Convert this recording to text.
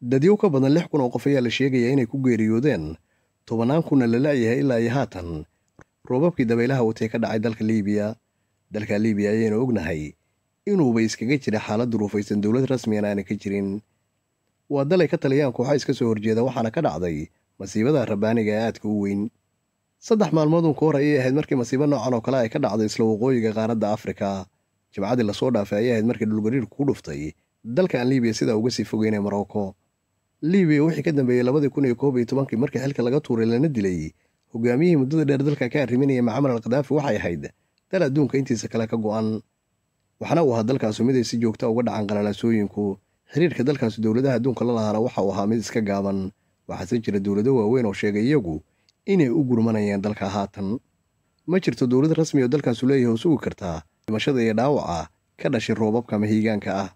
dadyow ka badan 6,000 oo qof ayaa la sheegaya inay ku geeriyoodeen, 10,000 la la'yahay ilaa iyo haatan roobabkii dabaylaha watay ka dhacay dalka Liibiya. Dalka Liibiya ayaynu ognahay inuuba iskaga jira xaalad duruufaysan dowlad rasmi ah aan ka jirin. Waa dal ay ka taliyaan kooxo iska soo horjeeda waxaana ka dhacday masiibada rabbaaniga ee aadka u weyn. 3 maalmood ka hor ayay ahayd markii masiibo noocan oo kale ay ka dhacday isla waqooyiga qaaradda Afrika. Jimcadii la soo dhaafay ayay ahayd markii dhulgariirku ku dhuftay dalka Liibiya sida uga sii fogeynay Morocco. Liibiya wixii ka dambeeyay 2011 markii xilka laga tuuray lana dilay hogaamiyihii muddada dheer dalka ka arriminaya Muammar al-Qadaafi waxay ahayd dal adduunka intiisa kale ka go'an. waxaana uu ahaa dalkaas mid ay si joogta uga dhacan qalalaasooyinku. xiriirka dalkaas dowladaha adduunka la lahaana waxa uu ahaa mid iska gaaban. waxaase jira dowlado waaweyn oo sheegay iyagu inay u gurmanayaan dalka haatan. ma jirto dowlad rasmi oo dalkaasu leeyahay oo sugi kartaa dhimashada iyo dhaawaca ka dhashay roobabka mahiigaanka ah.